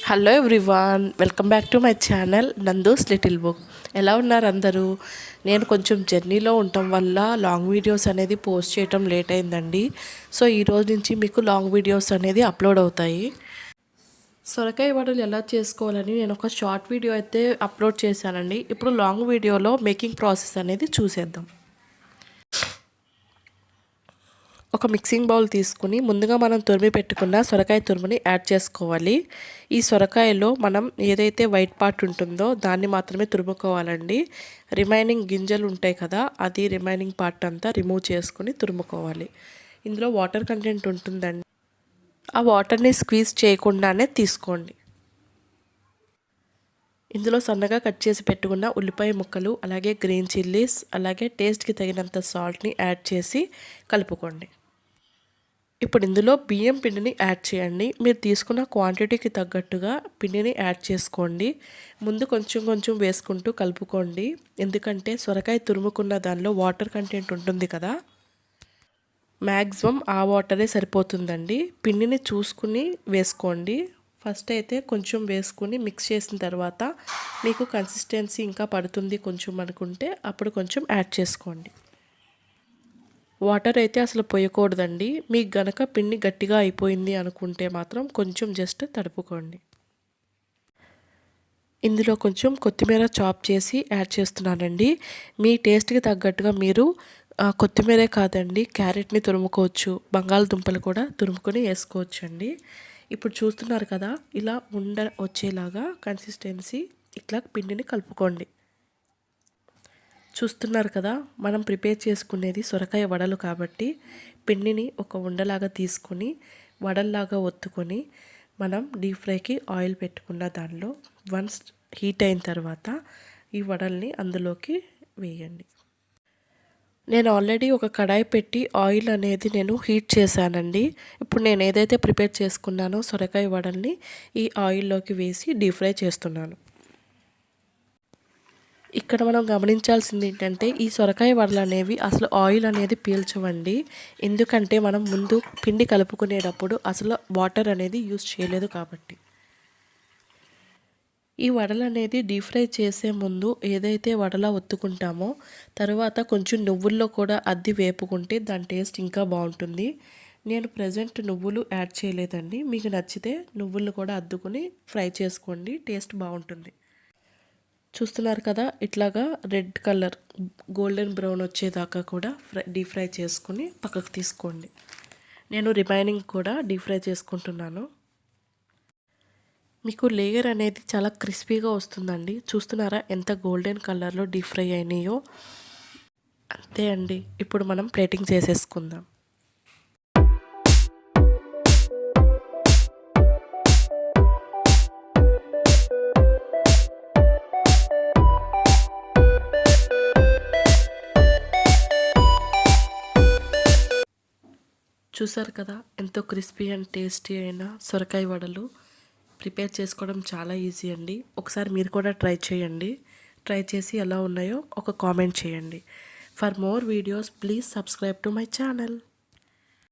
Hello everyone, welcome back to my channel Nandu's little book. ఎలా ఉన్నారు అందరూ? నేను కొంచెం జర్నీలో ఉండటం వల్ల లాంగ్ వీడియోస్ అనేది పోస్ట్ చేయటం లేట్ అయిందండి. సో ఈరోజు నుంచి మీకు లాంగ్ వీడియోస్ అనేది అప్లోడ్ అవుతాయి. సొరకాయ వడలు ఎలా చేసుకోవాలని నేను ఒక షార్ట్ వీడియో అయితే అప్లోడ్ చేశానండి. ఇప్పుడు లాంగ్ వీడియోలో మేకింగ్ ప్రాసెస్ అనేది చూసేద్దాం. ఒక మిక్సింగ్ బౌల్ తీసుకుని ముందుగా మనం తురిమి పెట్టుకున్న సొరకాయ తురుముని యాడ్ చేసుకోవాలి. ఈ సొరకాయలో మనం ఏదైతే వైట్ పార్ట్ ఉంటుందో దాన్ని మాత్రమే తురుముకోవాలండి. రిమైనింగ్ గింజలు ఉంటాయి కదా, అది రిమైనింగ్ పార్ట్ అంతా రిమూవ్ చేసుకుని తురుముకోవాలి. ఇందులో వాటర్ కంటెంట్ ఉంటుందండి, ఆ వాటర్ని స్క్వీజ్ చేయకుండానే తీసుకోండి. ఇందులో సన్నగా కట్ చేసి పెట్టుకున్న ఉల్లిపాయ ముక్కలు, అలాగే గ్రీన్ చిల్లీస్, అలాగే టేస్ట్కి తగినంత సాల్ట్ని యాడ్ చేసి కలుపుకోండి. ఇప్పుడు ఇందులో బియ్యం పిండిని యాడ్ చేయండి. మీరు తీసుకున్న క్వాంటిటీకి తగ్గట్టుగా పిండిని యాడ్ చేసుకోండి. ముందు కొంచెం కొంచెం వేసుకుంటూ కలుపుకోండి, ఎందుకంటే సొరకాయ తురుముకున్న దానిలో వాటర్ కంటెంట్ ఉంటుంది కదా, మ్యాక్సిమం ఆ వాటరే సరిపోతుందండి. పిండిని చూసుకుని వేసుకోండి. ఫస్ట్ అయితే కొంచెం వేసుకుని మిక్స్ చేసిన తర్వాత మీకు కన్సిస్టెన్సీ ఇంకా పడుతుంది కొంచెం అనుకుంటే అప్పుడు కొంచెం యాడ్ చేసుకోండి. వాటర్ అయితే అసలు పోయకూడదండి. మీకు గనక పిండి గట్టిగా అయిపోయింది అనుకుంటే మాత్రం కొంచెం జస్ట్ తడుపుకోండి. ఇందులో కొంచెం కొత్తిమీర చాప్ చేసి యాడ్ చేస్తున్నానండి. మీ టేస్ట్కి తగ్గట్టుగా మీరు కొత్తిమీరే కాదండి, క్యారెట్ని తురుముకోవచ్చు, బంగాళదుంపలు కూడా తురుముకొని వేసుకోవచ్చు అండి. ఇప్పుడు చూస్తున్నారు కదా, ఇలా వచ్చేలాగా కన్సిస్టెన్సీ ఇట్లా పిండిని కలుపుకోండి. చూస్తున్నారు కదా, మనం ప్రిపేర్ చేసుకునేది సొరకాయ వడలు కాబట్టి పిండిని ఒక ఉండలాగా తీసుకొని వడల్లాగా ఒత్తుకొని మనం డీప్ ఫ్రైకి ఆయిల్ పెట్టుకున్న దానిలో వన్స్ హీట్ అయిన తర్వాత ఈ వడల్ని అందులోకి వేయండి. నేను ఆల్రెడీ ఒక కడాయి పెట్టి ఆయిల్ అనేది నేను హీట్ చేశానండి. ఇప్పుడు నేను ఏదైతే ప్రిపేర్ చేసుకున్నానో సొరకాయ వడల్ని ఈ ఆయిల్లోకి వేసి డీప్ ఫ్రై చేస్తున్నాను. ఇక్కడ మనం గమనించాల్సింది ఏంటంటే ఈ సొరకాయ వడలు అనేవి అసలు ఆయిల్ అనేది పీల్చవండి. ఎందుకంటే మనం ముందు పిండి కలుపుకునేటప్పుడు అసలు వాటర్ అనేది యూజ్ చేయలేదు కాబట్టి. ఈ వడలు అనేది డీప్ ఫ్రై చేసే ముందు ఏదైతే వడలా ఒత్తుకుంటామో తర్వాత కొంచెం నువ్వుల్లో కూడా అద్ది వేపుకుంటే దాని టేస్ట్ ఇంకా బాగుంటుంది. నేను ప్రజెంట్ నువ్వులు యాడ్ చేయలేదండి. మీకు నచ్చితే నువ్వులు కూడా అద్దుకుని ఫ్రై చేసుకోండి, టేస్ట్ బాగుంటుంది. చూస్తున్నారు కదా, ఇట్లాగా రెడ్ కలర్ గోల్డెన్ బ్రౌన్ వచ్చేదాకా కూడా డీప్ ఫ్రై చేసుకుని పక్కకు తీసుకోండి. నేను రిమైనింగ్ కూడా డీప్ ఫ్రై చేసుకుంటున్నాను. మీకు లేయర్ అనేది చాలా క్రిస్పీగా వస్తుందండి. చూస్తున్నారా ఎంత గోల్డెన్ కలర్లో డీప్ ఫ్రై అయినాయో. అంతే అండి, ఇప్పుడు మనం ప్లేటింగ్ చేసేసుకుందాం. చూసారు కదా, ఎంతో క్రిస్పీ అండ్ టేస్టీ అయిన సొరకాయ వడలు ప్రిపేర్ చేసుకోవడం చాలా ఈజీ అండి. ఒకసారి మీరు కూడా ట్రై చేయండి. ట్రై చేసి ఎలా ఉన్నాయో ఒక కామెంట్ చేయండి. For more videos please subscribe to my channel.